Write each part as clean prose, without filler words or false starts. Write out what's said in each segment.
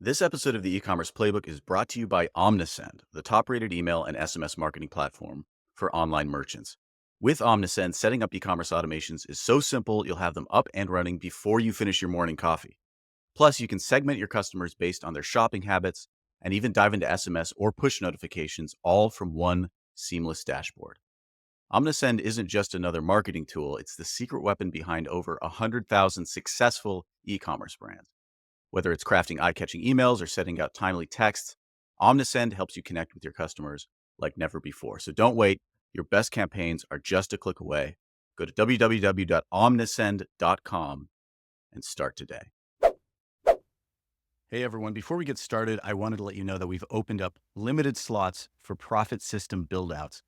This episode of the e-commerce playbook is brought to you by Omnisend, the top-rated email and SMS marketing platform for online merchants. With Omnisend, setting up e-commerce automations is so simple you'll have them up and running before you finish your morning coffee. Plus, you can segment your customers based on their shopping habits and even dive into SMS or push notifications, all from one seamless dashboard. Omnisend isn't just another marketing tool, it's the secret weapon behind over 100,000 successful e-commerce brands. Whether it's crafting eye-catching emails or sending out timely texts, Omnisend helps you connect with your customers like never before. So don't wait. Your best campaigns are just a click away. Go to www.omnisend.com and start today. Hey everyone, before we get started, I wanted to let you know that we've opened up limited slots for profit system buildouts.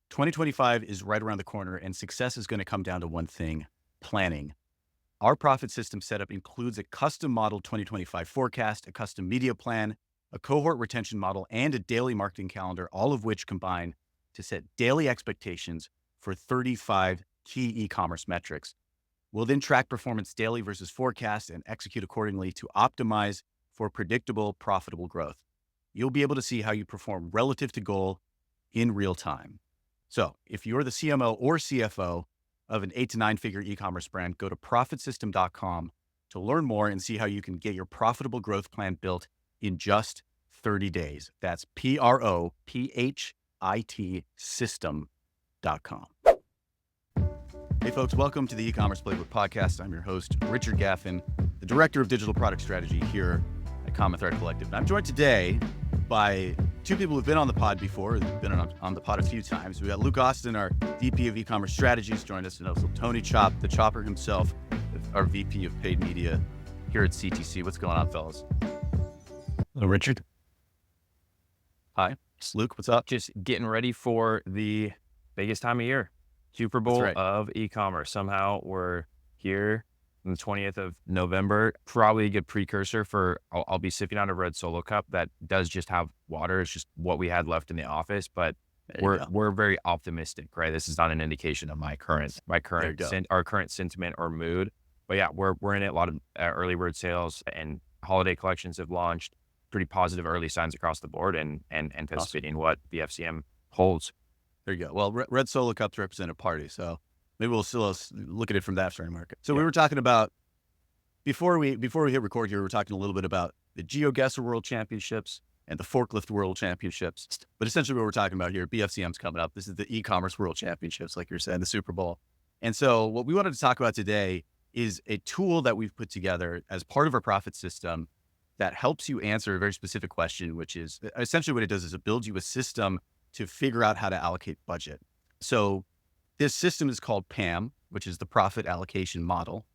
2025 is right around the corner, and success is going to come down to one thing: planning. Our profit system setup includes a custom model 2025 forecast, a custom media plan, a cohort retention model, and a daily marketing calendar, all of which combine to set daily expectations for 35 key e-commerce metrics. We'll then track performance daily versus forecast and execute accordingly to optimize for predictable, profitable growth. You'll be able to see how you perform relative to goal in real time. So if you're the CMO or CFO of an 8 to 9 figure e-commerce brand, go to profitsystem.com to learn more and see how you can get your profitable growth plan built in just 30 days. That's PROPHIT system.com. Hey folks, welcome to the e-commerce playbook podcast. I'm your host, Richard Gaffin, the director of digital product strategy here at Common Thread Collective. And I'm joined today by two people who've been on the pod before. They've been on the pod a few times. We got Luke Austin, our VP of e-commerce strategies, joined us, and also Tony Chop, the Chopper himself, our VP of paid media here at CTC. What's going on, fellas? Hello, Richard. Hi. Luke, what's up? Just getting ready for the biggest time of year, Super Bowl of e-commerce. Somehow we're here on the 20th of November, probably a good precursor for, I'll be sipping on a red Solo cup that does just have water. It's just what we had left in the office, but we're very optimistic, right? This is not an indication of our current sentiment or mood, but yeah, we're in it. A lot of early bird sales and holiday collections have launched. Pretty positive early signs across the board, and anticipating what the FCM holds. There you go. Well, red Solo cups represent a party, so maybe we'll still look at it from that frame market. So we were talking about, before we hit record here, we were talking a little bit about the GeoGuessr World Championships and the Forklift World Championships. But essentially what we're talking about here, BFCM's coming up. This is the e-commerce World Championships, like you're saying, the Super Bowl. And so what we wanted to talk about today is a tool that we've put together as part of our profit system that helps you answer a very specific question, which is essentially what it does is it builds you a system to figure out how to allocate budget. So this system is called PAM, which is the Profit Allocation Model.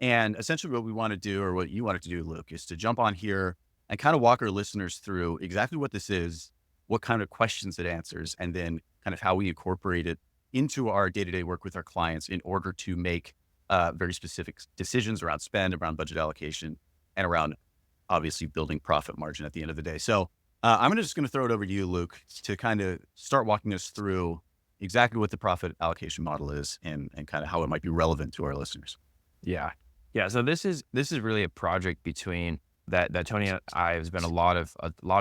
And essentially what we want to do, or what you wanted to do, Luke, is to jump on here and kind of walk our listeners through exactly what this is, what kind of questions it answers, and then kind of how we incorporate it into our day-to-day work with our clients in order to make very specific decisions around spend, around budget allocation, and around obviously building profit margin at the end of the day. So I'm just going to throw it over to you, Luke, to kind of start walking us through exactly what the profit allocation model is and kind of how it might be relevant to our listeners. Yeah. So this is really a project between that Tony and I have spent a lot of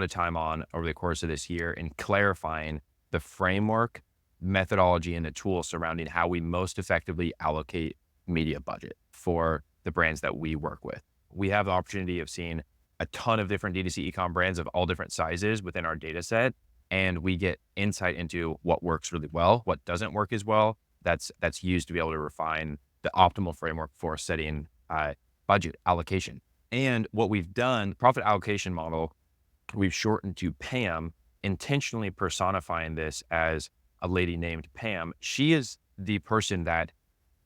time on over the course of this year in clarifying the framework, methodology, and the tools surrounding how we most effectively allocate media budget for the brands that we work with. We have the opportunity of seeing a ton of different D2C e-com brands of all different sizes within our data set. And we get insight into what works really well, what doesn't work as well. That's used to be able to refine the optimal framework for setting budget allocation. And what we've done, profit allocation model, we've shortened to PAM, intentionally personifying this as a lady named Pam. She is the person that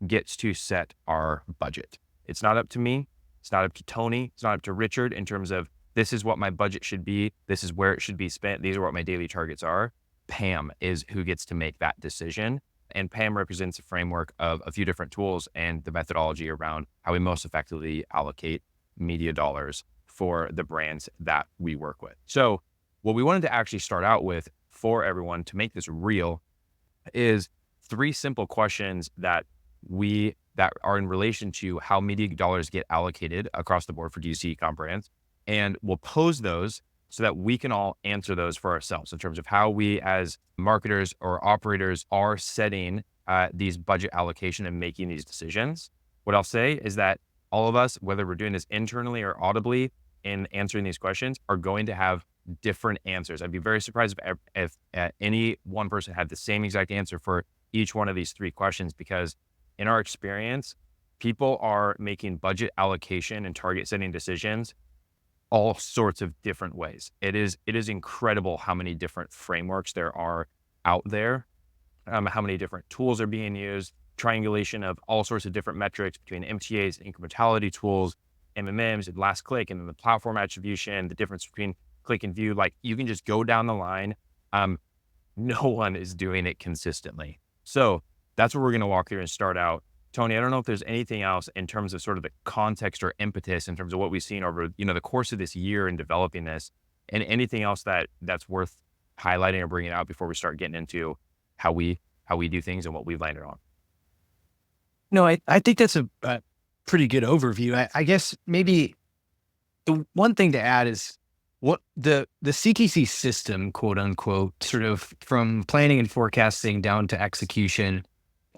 gets to set our budget. It's not up to me. It's not up to Tony. It's not up to Richard in terms of this is what my budget should be. This is where it should be spent. These are what my daily targets are. Pam is who gets to make that decision. And Pam represents a framework of a few different tools and the methodology around how we most effectively allocate media dollars for the brands that we work with. So what we wanted to actually start out with for everyone to make this real is 3 simple questions that are in relation to how media dollars get allocated across the board for D2C e-com brands. and we'll pose those so that we can all answer those for ourselves in terms of how we as marketers or operators are setting these budget allocation and making these decisions. What I'll say is that all of us, whether we're doing this internally or audibly in answering these questions, are going to have different answers. I'd be very surprised if any one person had the same exact answer for each one of these three questions, because in our experience, people are making budget allocation and target setting decisions all sorts of different ways. It is incredible how many different frameworks there are out there, how many different tools are being used, triangulation of all sorts of different metrics between MTAs, incrementality tools, MMMs, and last click, and then the platform attribution, the difference between click and view. Like, you can just go down the line. No one is doing it consistently. So that's what we're going to walk through and start out. Tony, I don't know if there's anything else in terms of sort of the context or impetus in terms of what we've seen over, the course of this year in developing this, and anything else that's worth highlighting or bringing out before we start getting into how we do things and what we've landed on. No, I think that's a pretty good overview. I guess maybe the one thing to add is what the CTC system, quote unquote, sort of from planning and forecasting down to execution.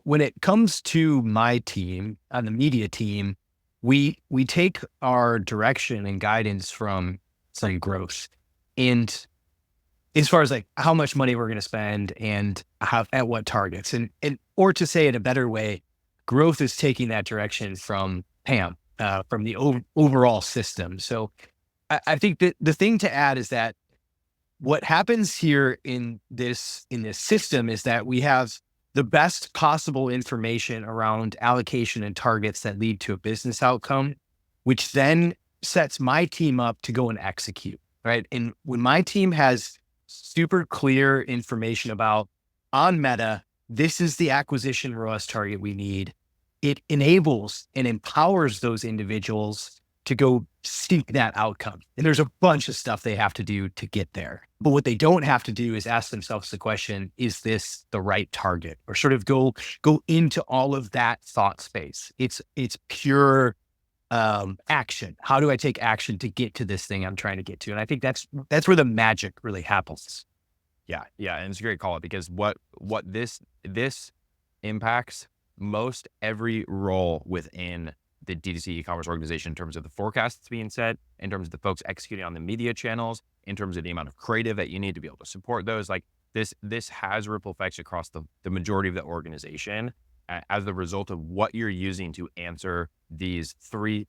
When it comes to my team, on the media team, we take our direction and guidance from, say, growth, and as far as like how much money we're going to spend and how, at what targets, and or to say it a better way, growth is taking that direction from PAM, from the overall system. So I think that the thing to add is that what happens here in this system is that we have the best possible information around allocation and targets that lead to a business outcome, which then sets my team up to go and execute, right? And when my team has super clear information about, on Meta, this is the acquisition ROAS target we need, it enables and empowers those individuals to go seek that outcome. And there's a bunch of stuff they have to do to get there. But what they don't have to do is ask themselves the question, is this the right target? Or sort of go into all of that thought space. It's pure action. How do I take action to get to this thing I'm trying to get to? And I think that's where the magic really happens. Yeah. And it's a great call, because what this impacts most every role within the D2C e-commerce organization, in terms of the forecast that's being set, in terms of the folks executing on the media channels, in terms of the amount of creative that you need to be able to support those. Like, this has ripple effects across the majority of the organization as the result of what you're using to answer these three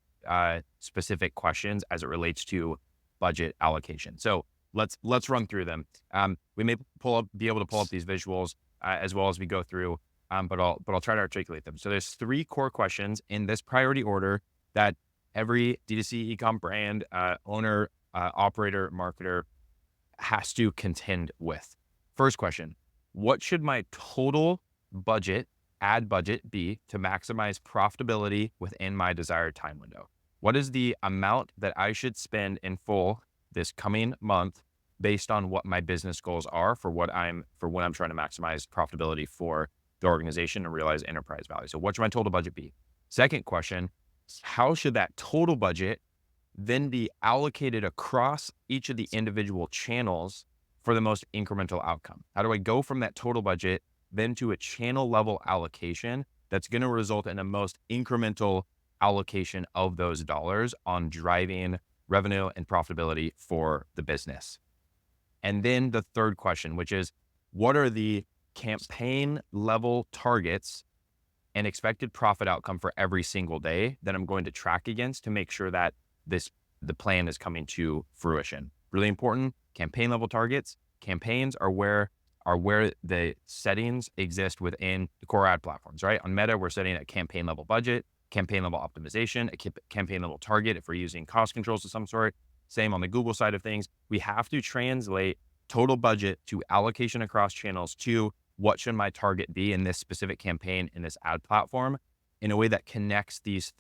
specific questions as it relates to budget allocation. So let's run through them. We may be able to pull up these visuals as well as we go through. But I'll try to articulate them. So there's three core questions in this priority order that every D2C e-com brand owner, operator, marketer has to contend with. First question: what should my total ad budget be to maximize profitability within my desired time window? What is the amount that I should spend in full this coming month based on what my business goals are for when I'm trying to maximize profitability for the organization and realize enterprise value? So what should my total budget be? Second question: how should that total budget then be allocated across each of the individual channels for the most incremental outcome? How do I go from that total budget then to a channel level allocation that's going to result in the most incremental allocation of those dollars on driving revenue and profitability for the business? And then the third question, which is, what are the campaign level targets and expected profit outcome for every single day that I'm going to track against to make sure that the plan is coming to fruition? Really important. Campaign level targets. Campaigns are where the settings exist within the core ad platforms, right? On Meta, we're setting a campaign level budget, campaign level optimization, a campaign level target if we're using cost controls of some sort. Same on the Google side of things. We have to translate total budget to allocation across channels to what should my target be in this specific campaign in this ad platform in a way that connects these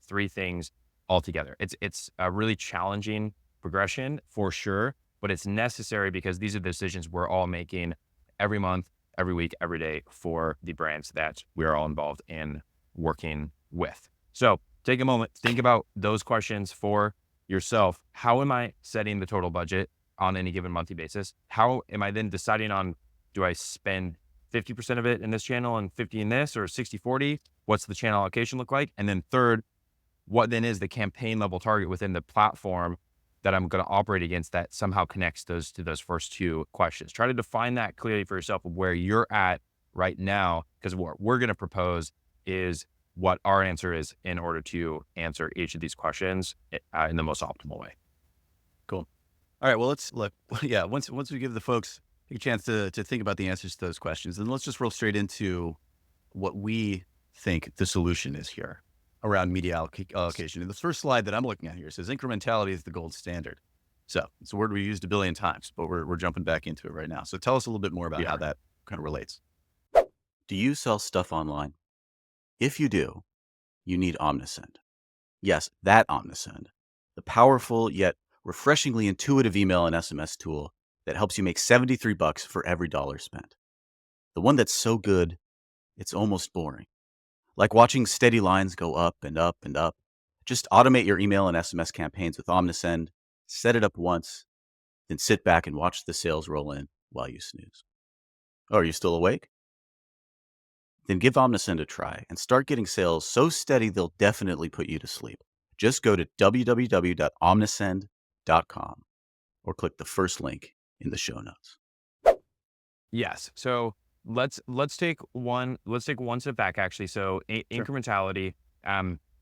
three things all together. It's a really challenging progression for sure, but it's necessary because these are the decisions we're all making every month, every week, every day for the brands that we're all involved in working with. So take a moment, think about those questions for yourself, how am I setting the total budget on any given monthly basis? How am I then deciding on, do I spend 50% of it in this channel and 50 in this, or 60-40? What's the channel allocation look like? And then third, what then is the campaign level target within the platform that I'm going to operate against that somehow connects those to those first two questions? Try to define that clearly for yourself of where you're at right now, because what we're going to propose is what our answer is in order to answer each of these questions in the most optimal way. Cool. All right. Well, let's look. Yeah. Once we give the folks a chance to think about the answers to those questions, then let's just roll straight into what we think the solution is here around media allocation. And the first slide that I'm looking at here says incrementality is the gold standard. So it's a word we used a billion times, but we're jumping back into it right now. So tell us a little bit more about how that kind of relates. Do you sell stuff online? If you do, you need Omnisend. Yes, that Omnisend, the powerful yet refreshingly intuitive email and SMS tool that helps you make $73 for every dollar spent. The one that's so good, it's almost boring. Like watching steady lines go up and up and up. Just automate your email and SMS campaigns with Omnisend, set it up once, then sit back and watch the sales roll in while you snooze. Oh, are you still awake? Then give Omnisend a try and start getting sales so steady they'll definitely put you to sleep. Just go to www.omnisend.com or click the first link in the show notes. Yes. So let's take one step back actually. So incrementality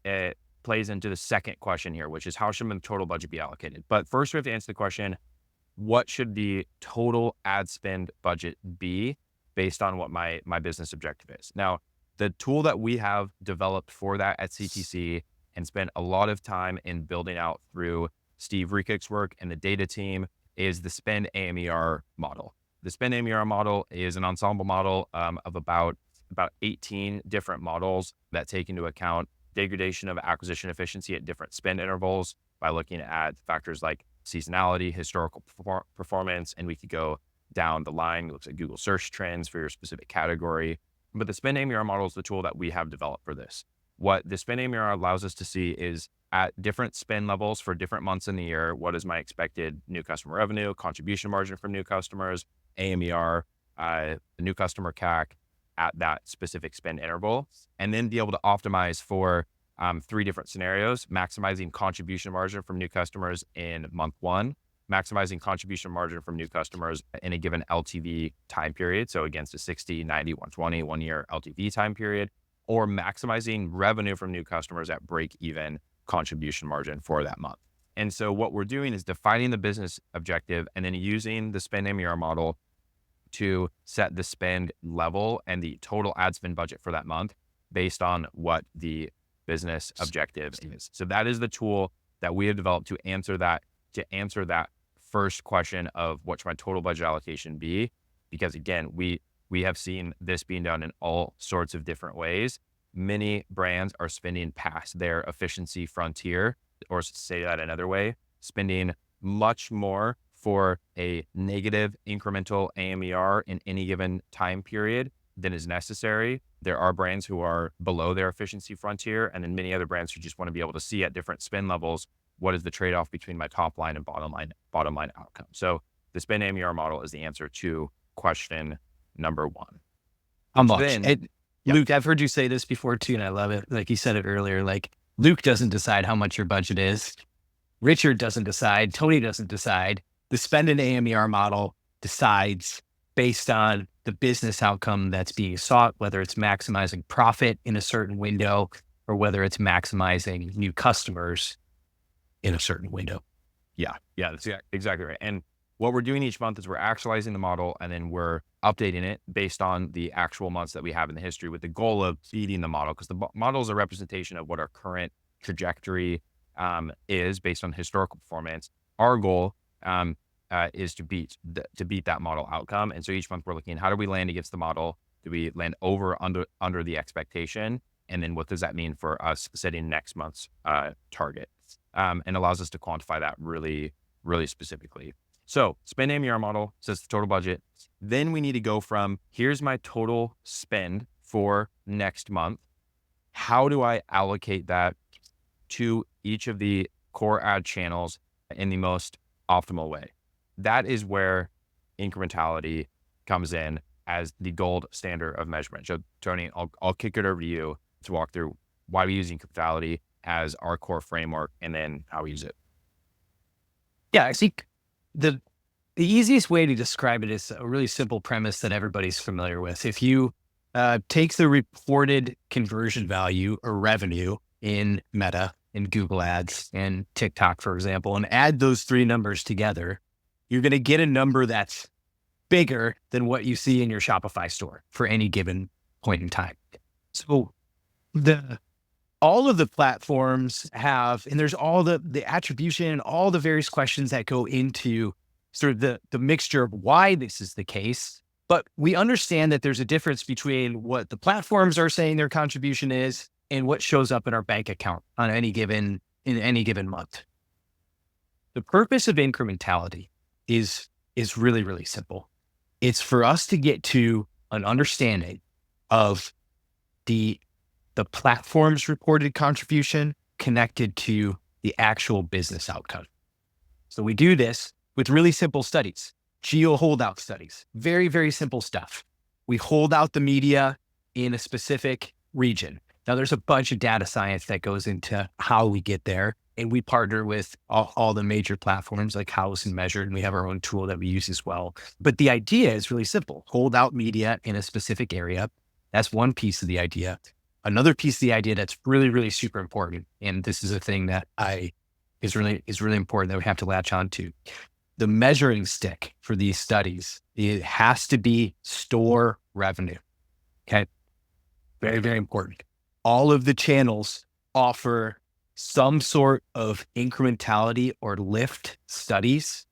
it plays into the second question here, which is how should the total budget be allocated? But first we have to answer the question, what should the total ad spend budget be based on what my business objective is? Now, the tool that we have developed for that at CTC and spent a lot of time in building out through Steve Rekick's work and the data team is the spend AMER model. The spend AMER model is an ensemble model of about 18 different models that take into account degradation of acquisition efficiency at different spend intervals by looking at factors like seasonality, historical performance, and we could go down the line. It looks at Google search trends for your specific category. But the spend AMER model is the tool that we have developed for this. What the spend AMER allows us to see is at different spend levels for different months in the year, what is my expected new customer revenue, contribution margin from new customers, AMER, new customer CAC at that specific spend interval, and then be able to optimize for 3 different scenarios: maximizing contribution margin from new customers in month 1, maximizing contribution margin from new customers in a given LTV time period, so against a 60, 90, 120, 1 year LTV time period, or maximizing revenue from new customers at break-even contribution margin for that month. And so what we're doing is defining the business objective and then using the spend AMER model to set the spend level and the total ad spend budget for that month based on what the business objective is. So that is the tool that we have developed to answer that first question of what should my total budget allocation be? Because again, we have seen this being done in all sorts of different ways. Many brands are spending past their efficiency frontier, or to say that another way, spending much more for a negative incremental AMER in any given time period than is necessary. There are brands who are below their efficiency frontier, and then many other brands who just want to be able to see at different spend levels, what is the trade-off between my top line and bottom line outcome. So the spend AMER model is the answer to question number 1. How much? Luke, I've heard you say this before too, and I love it. Like you said it earlier, like Luke doesn't decide how much your budget is. Richard doesn't decide. Tony doesn't decide. The spend and AMER model decides based on the business outcome that's being sought, whether it's maximizing profit in a certain window or whether it's maximizing new customers in a certain window. Yeah, that's exactly right. And what we're doing each month is we're actualizing the model and then we're updating it based on the actual months that we have in the history with the goal of feeding the model, because the model is a representation of what our current trajectory is based on historical performance. Our goal is to beat that model outcome. And so each month we're looking at how do we land against the model? Do we land over, under the expectation? And then what does that mean for us setting next month's target? And allows us to quantify that really, really specifically. So spend AMER model says the total budget. Then we need to go from here's my total spend for next month. How do I allocate that to each of the core ad channels in the most optimal way. That is where incrementality comes in as the gold standard of measurement. So Tony, I'll kick it over to you to walk through why we use incrementality as our core framework and then how we use it. Yeah, I think the easiest way to describe it is a really simple premise that everybody's familiar with. If you take the reported conversion value or revenue in Meta, in Google Ads, and TikTok, for example, and add those three numbers together, you're going to get a number that's bigger than what you see in your Shopify store for any given point in time. So all of the platforms have, and there's all the attribution, all the various questions that go into sort of the mixture of why this is the case. But we understand that there's a difference between what the platforms are saying their contribution is and what shows up in our bank account in any given month. The purpose of incrementality is really, really simple. It's for us to get to an understanding of the platform's reported contribution connected to the actual business outcome. So we do this with really simple studies, geo holdout studies, very, very simple stuff. We hold out the media in a specific region. Now there's a bunch of data science that goes into how we get there. And we partner with all the major platforms like House and Measure, and we have our own tool that we use as well. But the idea is really simple. Hold out media in a specific area. That's one piece of the idea. Another piece of the idea that's really, really super important, and this is a thing that is really important that we have to latch on to. The measuring stick for these studies, it has to be store revenue. Okay. Very, very important. All of the channels offer some sort of incrementality or lift studies.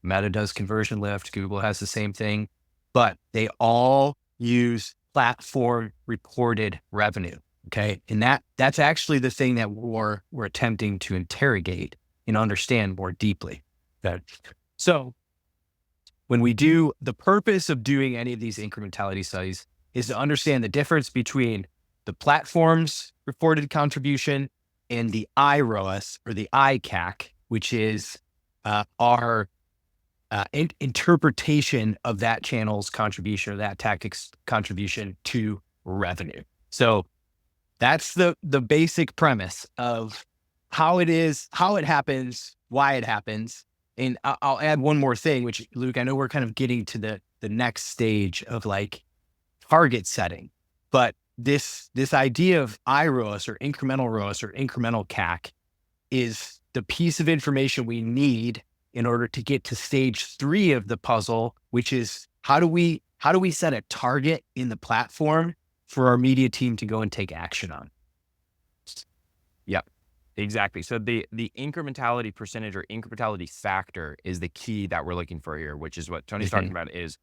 Meta does conversion lift. Google has the same thing, but they all use platform reported revenue. Okay. And that's actually the thing that we're attempting to interrogate and understand more deeply. Okay. So when we do, the purpose of doing any of these incrementality studies is to understand the difference between the platform's reported contribution and the iROAS or the ICAC, which is our interpretation of that channel's contribution or that tactic's contribution to revenue. So that's the basic premise of how it is, how it happens, why it happens. And I'll add one more thing, which, Luke, I know we're kind of getting to the next stage of like target setting, but this idea of iROAS or incremental ROAS or incremental CAC is the piece of information we need in order to get to stage 3 of the puzzle, which is how do we set a target in the platform for our media team to go and take action on? Yep, exactly. So the incrementality percentage or incrementality factor is the key that we're looking for here, which is what Tony's talking about is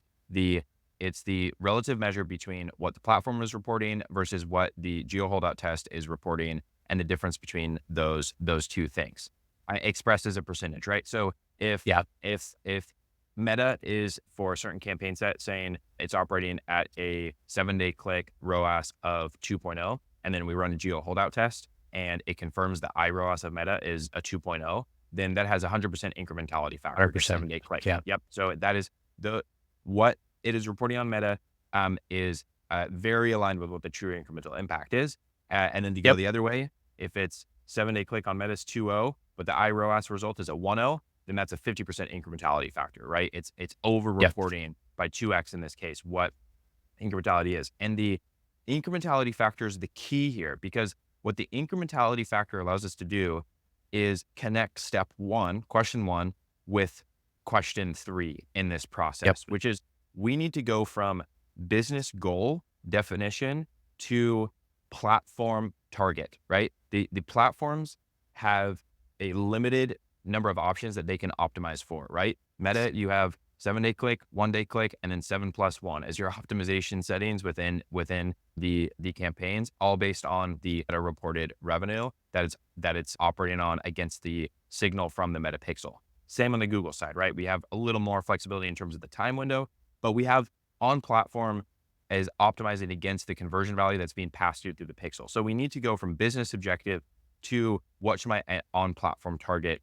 it's the relative measure between what the platform is reporting versus what the geo holdout test is reporting and the difference between those two things expressed as a percentage, right? So if Meta is for a certain campaign set saying it's operating at a 7-day click ROAS of 2.0, and then we run a geo holdout test and it confirms the iROAS of Meta is a 2.0, then that has 100% incrementality factor for 7-day click. Yeah. Yep. So that is what it is reporting on Meta is very aligned with what the true incremental impact is. And then to go the other way, if it's 7-day click on Meta's 2.0, but the iROAS result is a 1.0, then that's a 50% incrementality factor, right? It's over reporting by 2x in this case, what incrementality is. And the incrementality factor is the key here, because what the incrementality factor allows us to do is connect step 1, question 1, with question 3 in this process, which is we need to go from business goal definition to platform target, right? The platforms have a limited number of options that they can optimize for, right? Meta, you have 7-day click, 1-day click, and then 7+1 as your optimization settings within the campaigns, all based on the Meta reported revenue that it's operating on against the signal from the Meta pixel. Same on the Google side, right? We have a little more flexibility in terms of the time window, but we have on platform as optimizing against the conversion value that's being passed through the pixel. So we need to go from business objective to what should my on-platform target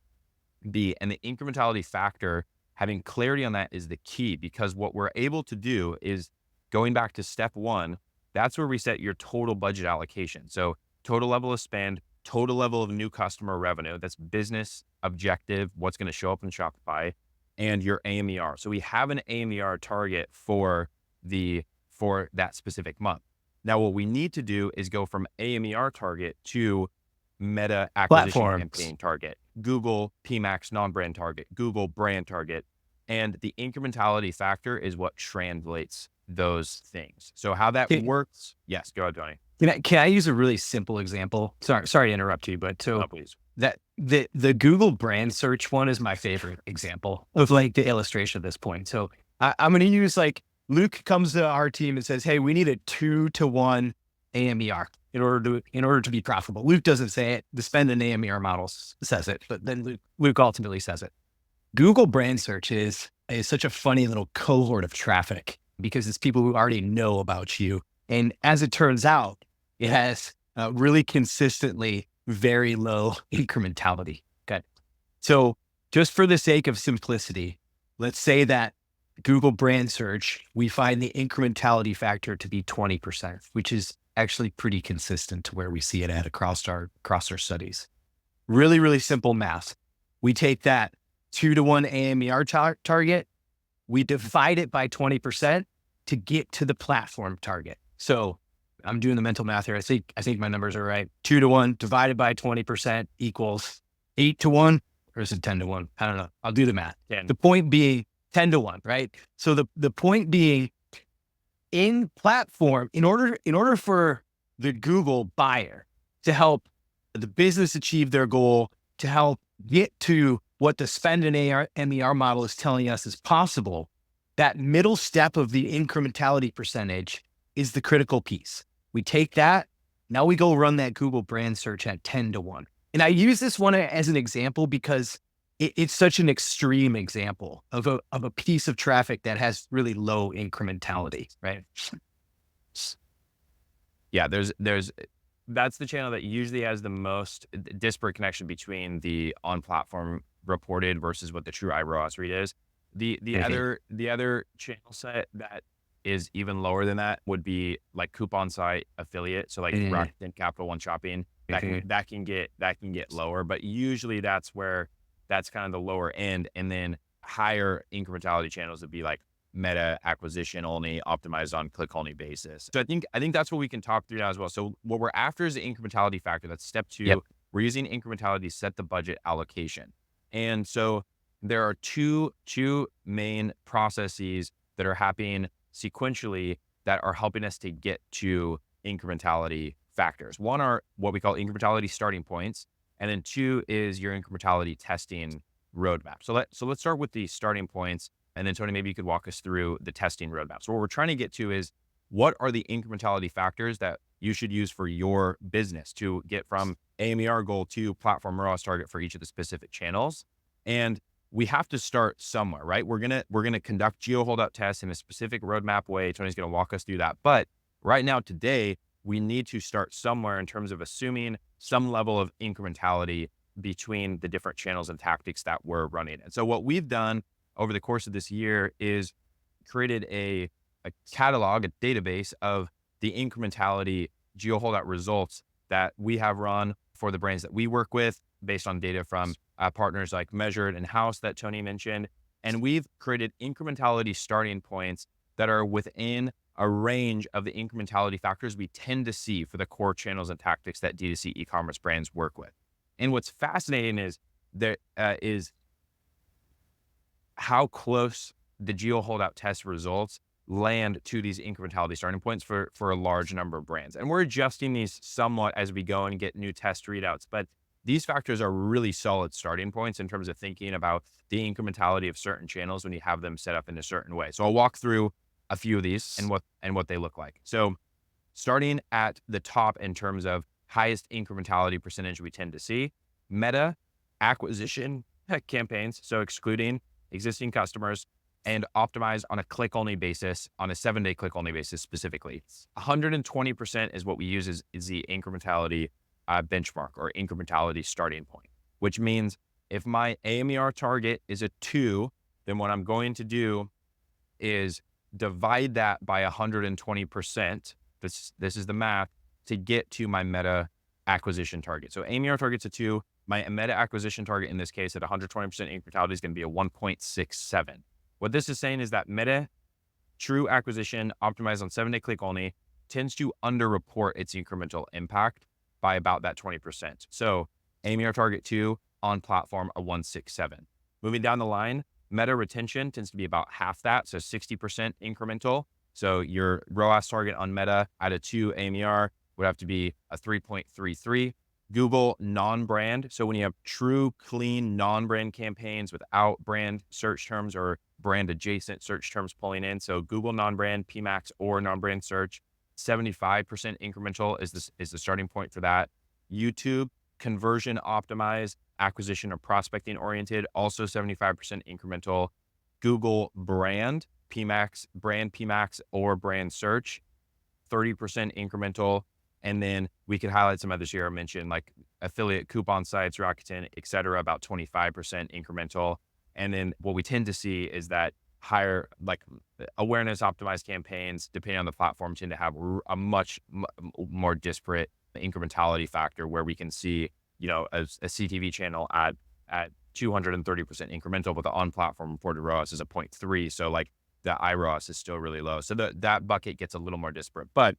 be. And the incrementality factor, having clarity on that is the key, because what we're able to do is, going back to step one, that's where we set your total budget allocation. So total level of spend, total level of new customer revenue, that's business objective, what's going to show up in Shopify, and your AMER. So we have an AMER target for that specific month. Now, what we need to do is go from AMER target to Meta acquisition Platforms. campaign target, Google PMAX non-brand target, Google brand target, and the incrementality factor is what translates those things. So how that works? Yes, go ahead, Tony. Can I use a really simple example? Sorry to interrupt you, but so No, please. that the Google brand search one is my favorite example of like the illustration at this point. So I'm going to use, like, Luke comes to our team and says, "Hey, we need a 2-to-1 AMER in order to be profitable." Luke doesn't say it. The spend and AMER model says it, but then Luke ultimately says it. Google brand search is such a funny little cohort of traffic because it's people who already know about you. And as it turns out, it has really consistently very low incrementality. Okay. So just for the sake of simplicity, let's say that Google brand search, we find the incrementality factor to be 20%, which is actually pretty consistent to where we see it at across our studies. Really, really simple math. We take that 2-to-1 AMER target, we divide it by 20% to get to the platform target. So I'm doing the mental math here. I think my numbers are right. 2-to-1 divided by 20% equals 8-to-1, or is it 10-to-1? I don't know. I'll do the math. 10. The point being 10-to-1, right? So the point being, in platform, in order for the Google buyer to help the business achieve their goal, to help get to what the spend and MER model is telling us is possible, that middle step of the incrementality percentage is the critical piece. We take that, now we go run that Google brand search at 10-to-1. And I use this one as an example because it's such an extreme example of a piece of traffic that has really low incrementality, right? Yeah, that's the channel that usually has the most disparate connection between the on-platform reported versus what the true iROAS read is. The other channel set that is even lower than that would be like coupon site affiliate. So like Rakuten, Capital One Shopping, that can get lower, but usually that's kind of the lower end. And then higher incrementality channels would be like Meta acquisition only, optimized on click only basis. So I think that's what we can talk through now as well. So what we're after is the incrementality factor. That's step 2. Yep. We're using incrementality to set the budget allocation. And so there are two main processes that are happening sequentially that are helping us to get to incrementality factors. One are what we call incrementality starting points, and then 2 is your incrementality testing roadmap. So let's start with the starting points, and then Tony, maybe you could walk us through the testing roadmap. So what we're trying to get to is, what are the incrementality factors that you should use for your business to get from AMER goal to platform ROAS target for each of the specific channels? And we have to start somewhere, right? We're gonna conduct geo holdout tests in a specific roadmap way. Tony's gonna walk us through that. But right now, today, we need to start somewhere in terms of assuming some level of incrementality between the different channels and tactics that we're running. And so what we've done over the course of this year is created a catalog, a database of the incrementality geo holdout results that we have run for the brands that we work with based on data from partners like Measured and House that Tony mentioned. And we've created incrementality starting points that are within a range of the incrementality factors we tend to see for the core channels and tactics that D2C e-commerce brands work with. And what's fascinating is how close the geo holdout test results land to these incrementality starting points for a large number of brands. And we're adjusting these somewhat as we go and get new test readouts, but these factors are really solid starting points in terms of thinking about the incrementality of certain channels when you have them set up in a certain way. So I'll walk through a few of these and what they look like. So starting at the top in terms of highest incrementality percentage we tend to see, Meta acquisition campaigns, so excluding existing customers, and optimized on a click-only basis, on a 7-day click-only basis specifically. 120% is what we use is the incrementality benchmark or incrementality starting point, which means if my AMER target is a 2, then what I'm going to do is divide that by 120%. This is the math to get to my meta acquisition target. So AMER target's a 2. My meta acquisition target in this case at 120% incrementality is going to be a 1.67. What this is saying is that meta true acquisition optimized on 7-day click only tends to underreport its incremental impact by about that 20%. So AMER target 2, on platform a 167. Moving down the line, meta retention tends to be about half that, so 60% incremental. So your ROAS target on meta at a 2 AMER would have to be a 3.33. Google non-brand. So when you have true, clean, non-brand campaigns without brand search terms or brand adjacent search terms pulling in. So Google non-brand, PMAX, or non-brand search, 75% incremental is the starting point for that. YouTube, conversion optimized, acquisition or prospecting oriented, also 75% incremental. Google brand, PMAX, or brand search, 30% incremental. And then we could highlight some others here I mentioned, like affiliate coupon sites, Rakuten, et cetera, about 25% incremental. And then what we tend to see is that higher, like awareness optimized campaigns, depending on the platform, tend to have a much more disparate incrementality factor, where we can see, you know, a CTV channel at 230% incremental, but the on-platform reported ROAS is a 0.3. So like the iROAS is still really low. So that bucket gets a little more disparate. But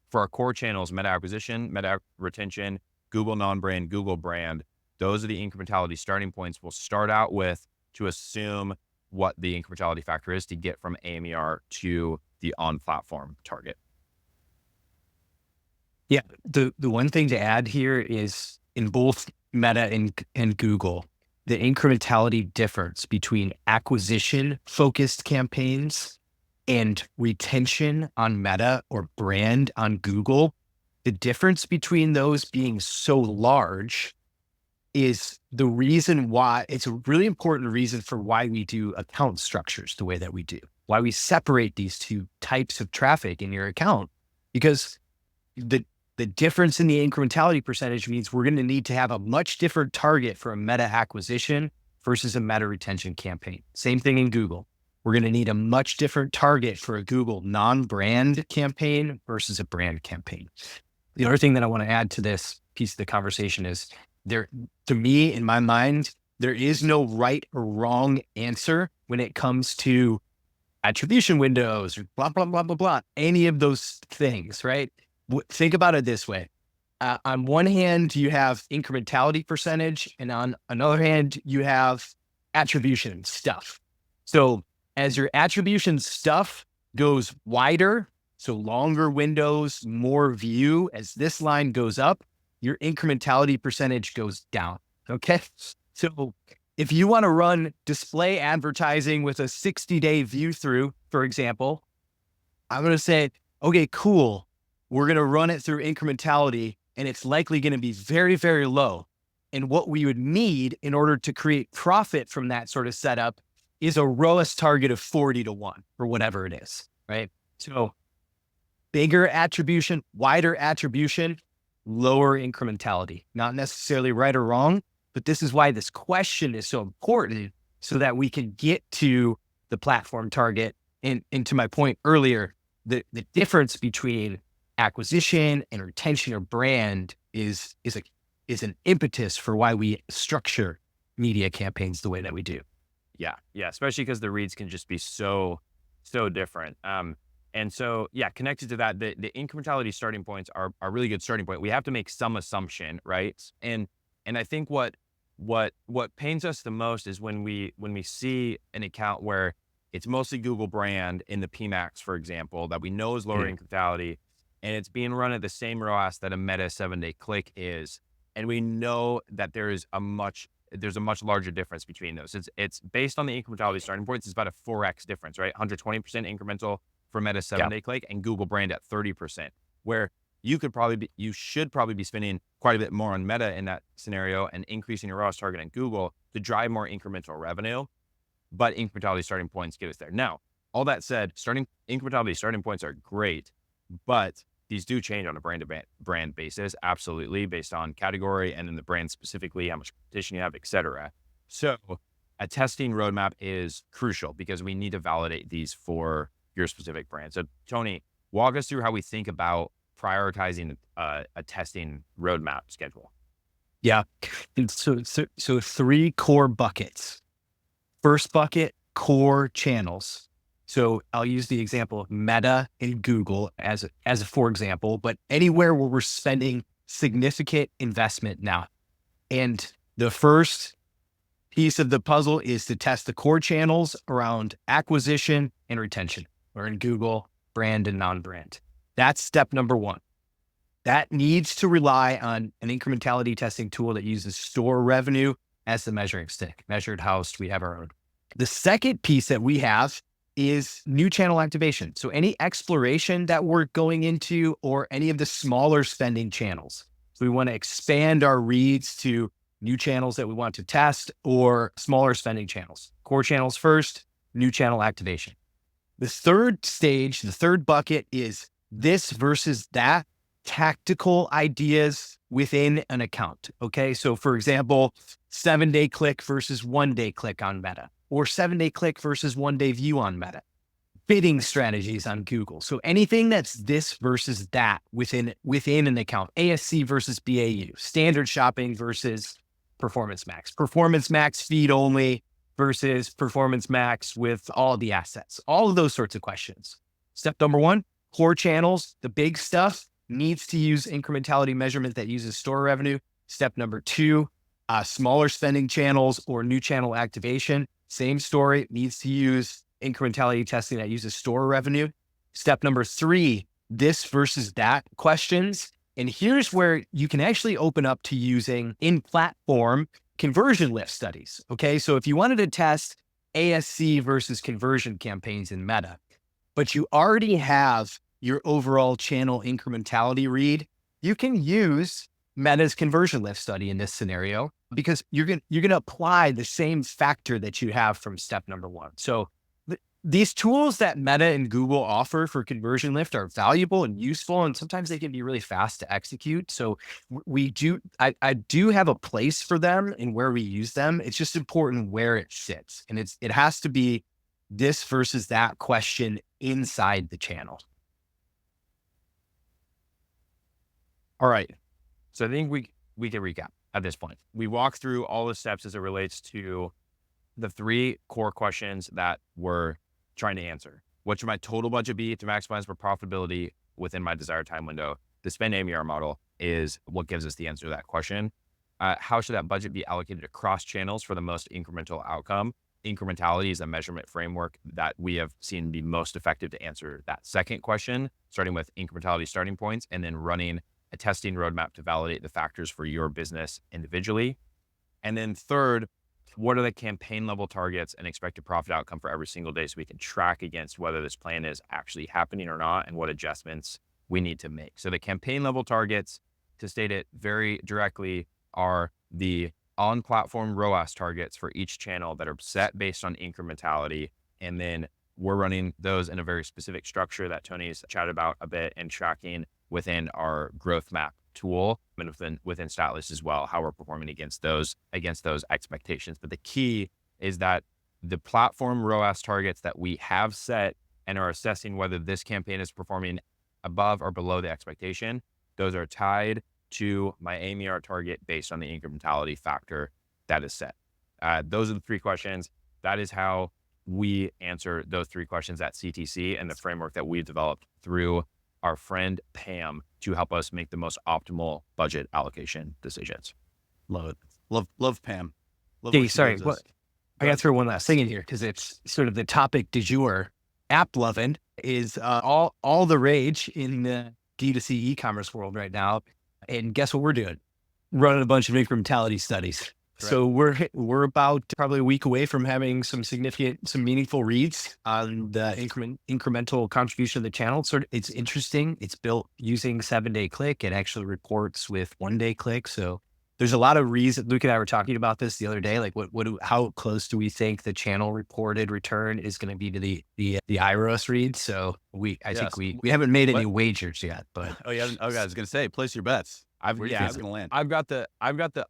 for our core channels, meta acquisition, meta retention, Google non-brand, Google brand, those are the incrementality starting points we'll start out with to assume what the incrementality factor is to get from AMER to the on-platform target. Yeah, the one thing to add here is in both Meta and Google, the incrementality difference between acquisition-focused campaigns and retention on Meta or brand on Google, the difference between those being so large is the reason why. It's a really important reason for why we do account structures the way that we do, why we separate these two types of traffic in your account, because the difference in the incrementality percentage means we're going to need to have a much different target for a Meta acquisition versus a Meta retention campaign. Same thing in Google. We're going to need a much different target for a Google non-brand campaign versus a brand campaign. The other thing that I want to add to this piece of the conversation is to me, in my mind, there is no right or wrong answer when it comes to attribution windows or blah, blah, blah, blah, blah, any of those things, right? Think about it this way. On one hand, you have incrementality percentage, and on another hand, you have attribution stuff. So as your attribution stuff goes wider, so longer windows, more view, as this line goes up, your incrementality percentage goes down. Okay. So if you want to run display advertising with a 60-day view through, for example, I'm going to say, okay, cool. We're going to run it through incrementality, and it's likely going to be very, very low. And what we would need in order to create profit from that sort of setup is a ROAS target of 40-1 or whatever it is, right? So bigger attribution, wider attribution, lower incrementality. Not necessarily right or wrong, but this is why this question is so important, so that we can get to the platform target. And to my point earlier, the difference between acquisition and retention or brand is an impetus for why we structure media campaigns the way that we do. Yeah, especially because the reads can just be so different. And so, yeah, connected to that, the incrementality starting points are a really good starting point. We have to make some assumption, right? And I think what pains us the most is when we see an account where it's mostly Google brand in the PMAX, for example, that we know is lower incrementality, and it's being run at the same ROAS that a Meta 7-day click is, and we know that there's a much larger difference between those. It's based on the incrementality starting points. It's about a 4x difference, right? 120% incremental for Meta 7-day click, and Google brand at 30%, where you should probably be spending quite a bit more on Meta in that scenario and increasing your ROAS target on Google to drive more incremental revenue. But incrementality starting points get us there. Now, all that said, incrementality starting points are great, but these do change on a brand to brand basis, absolutely, based on category and then the brand specifically, how much competition you have, et cetera. So a testing roadmap is crucial because we need to validate these for your specific brand. So Tony, walk us through how we think about prioritizing a testing roadmap schedule. Yeah. And so 3 core buckets. First bucket, core channels. So I'll use the example of Meta and Google as a for example, but anywhere where we're spending significant investment now. And the first piece of the puzzle is to test the core channels around acquisition and retention, or in Google, brand and non-brand. That's step number 1. That needs to rely on an incrementality testing tool that uses store revenue as the measuring stick. Measured house, we have our own. The second piece that we have is new channel activation. So any exploration that we're going into or any of the smaller spending channels. So we want to expand our reads to new channels that we want to test or smaller spending channels. Core channels first, new channel activation. The third stage, the third bucket is this versus that, tactical ideas within an account. Okay. So for example, 7-day click versus 1-day click on Meta, or 7-day click versus 1-day view on Meta, bidding strategies on Google. So anything that's this versus that within an account, ASC versus BAU, standard shopping versus Performance Max feed only versus Performance Max with all the assets, all of those sorts of questions. Step number 1, core channels, the big stuff needs to use incrementality measurement that uses store revenue. Step number 2, smaller spending channels or new channel activation, same story, needs to use incrementality testing that uses store revenue. Step number 3, this versus that questions. And here's where you can actually open up to using in-platform conversion lift studies. Okay, so if you wanted to test ASC versus conversion campaigns in Meta, but you already have your overall channel incrementality read, you can use Meta's conversion lift study in this scenario because you're going to apply the same factor that you have from step number 1. So these tools that Meta and Google offer for conversion lift are valuable and useful, and sometimes they can be really fast to execute. So I do have a place for them and where we use them. It's just important where it sits, and it has to be this versus that question inside the channel. All right. So I think we can recap at this point. We walked through all the steps as it relates to the 3 core questions that we're trying to answer. What should my total budget be to maximize my profitability within my desired time window? The spend AMR model is what gives us the answer to that question. How should that budget be allocated across channels for the most incremental outcome? Incrementality is a measurement framework that we have seen be most effective to answer that second question, starting with incrementality starting points and then running a testing roadmap to validate the factors for your business individually. And then third, what are the campaign level targets and expected profit outcome for every single day so we can track against whether this plan is actually happening or not and what adjustments we need to make. So the campaign level targets, to state it very directly, are the on-platform ROAS targets for each channel that are set based on incrementality. And then we're running those in a very specific structure that Tony's chatted about a bit and tracking within our growth map tool and within StatList as well, how we're performing against those expectations. But the key is that the platform ROAS targets that we have set and are assessing whether this campaign is performing above or below the expectation, those are tied to my AMR target based on the incrementality factor that is set. Those are the 3 questions. That is how we answer those 3 questions at CTC and the framework that we've developed through our friend PAM to help us make the most optimal budget allocation decisions. Love it. Love PAM. Love Hey, what she sorry, gives what, us. I got to throw one last thing in here because it's sort of the topic du jour. App loving is all the rage in the D2C e-commerce world right now. And guess what we're doing? Running a bunch of incrementality studies. Right. So we're about probably a week away from having some meaningful reads on the incremental contribution of the channel. It's interesting. It's built using 7-day click. It actually reports with 1-day click. So there's a lot of reason. Luke and I were talking about this the other day. Like, how close do we think the channel reported return is going to be to the IROS read? So I think we haven't made any wagers yet, but Oh yeah. Oh, I was gonna say, place your bets. Where do you think it's gonna land? I've got the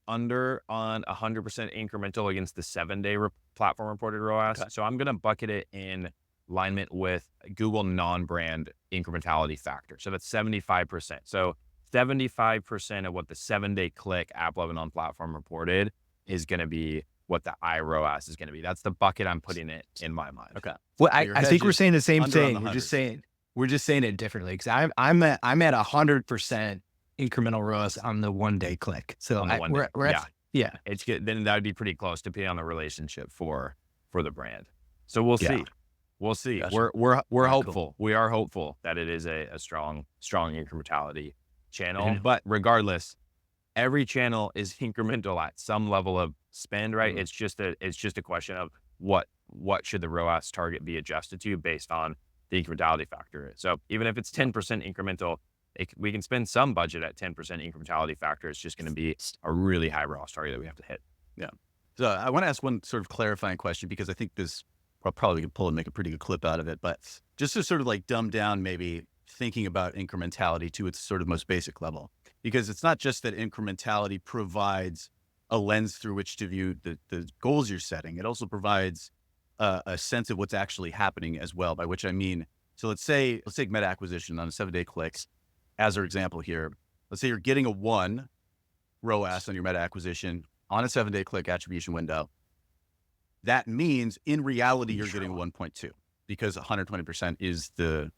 under on 100% incremental against the 7-day platform reported ROAS. Okay. So I'm gonna bucket it in alignment with Google non-brand incrementality factor. So that's 75%. So 75% of what the 7-day click app level on-platform reported is going to be what the IROAS is going to be. That's the bucket I'm putting it in my mind. Okay. well, So your I think hedge we're is saying the same under on thing. the We're just saying it differently. Because I'm at 100% incremental ROAS on the 1-day click. So On the 1 day. we're at, yeah. It's good. Then that would be pretty close depending on the relationship for the brand. So we'll Yeah. see. We'll see. Gotcha. We're Very hopeful. cool. We are hopeful that it is a strong incrementality channel. Mhm. But regardless, every channel is incremental at some level of spend, right? Mhm. It's just a question of what should the ROAS target be adjusted to based on the incrementality factor. So even if it's 10% incremental, we can spend some budget at 10% incrementality factor. It's just going to be a really high ROAS target that we have to hit. So I want to ask one sort of clarifying question, because I think this I'll probably could pull and make a pretty good clip out of it, but just to sort of like dumb down maybe thinking about incrementality to its sort of most basic level, because it's not just that incrementality provides a lens through which to view the goals you're setting. It also provides a sense of what's actually happening as well, by which I mean, so let's take meta acquisition on a 7-day click as our example here. Let's say you're getting a 1 ROAS on your meta acquisition on a 7-day click attribution window. That means in reality, you're getting 1.2 because 120% is the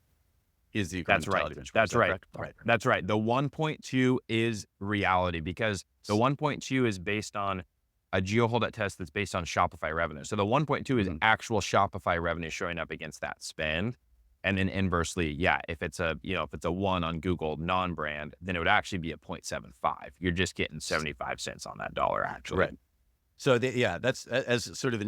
incrementality benchmark. That's Is that right. correct? Right. That's right. The 1.2 is reality because the 1.2 is based on a geo-holdout test that's based on Shopify revenue. So the 1.2 is actual Shopify revenue showing up against that spend. And then inversely, yeah, if it's a 1 on Google non-brand, then it would actually be a 0.75. You're just getting 75 cents on that dollar actually. Right. So that's as sort of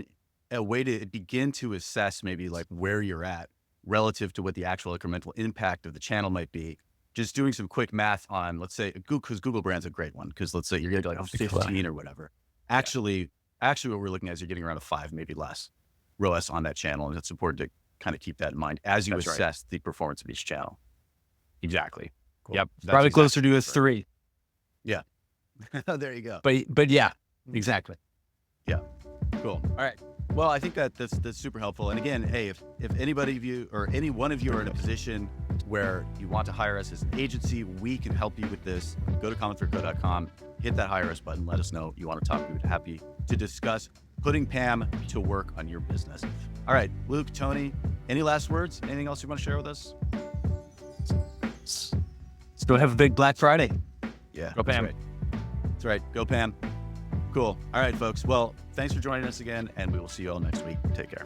a way to begin to assess maybe like where you're at relative to what the actual incremental impact of the channel might be. Just doing some quick math on, let's say, because Google brand's a great one, because let's say you're getting like a 15 or whatever. Actually, what we're looking at is you're getting around a 5, maybe less ROAS on that channel. And it's important to kind of keep that in mind as you assess the performance of each channell. Exactly. Cool. Yep. Probably closer to a 3. Yeah. There you go. But yeah, exactly. Yeah. Cool. All right. Well, I think that's super helpful. And again, hey, if anybody of you or any one of you are in a position where you want to hire us as an agency, we can help you with this. Go to commonthreadco.com, hit that hire us button, let us know you want to talk. We'd be happy to discuss putting PAM to work on your business. All right, Luke, Tony, any last words? Anything else you want to share with us? Still have a big Black Friday. Yeah. Go PAM. That's right. Go PAM. Cool. All right, folks. Well, thanks for joining us again, and we will see you all next week. Take care.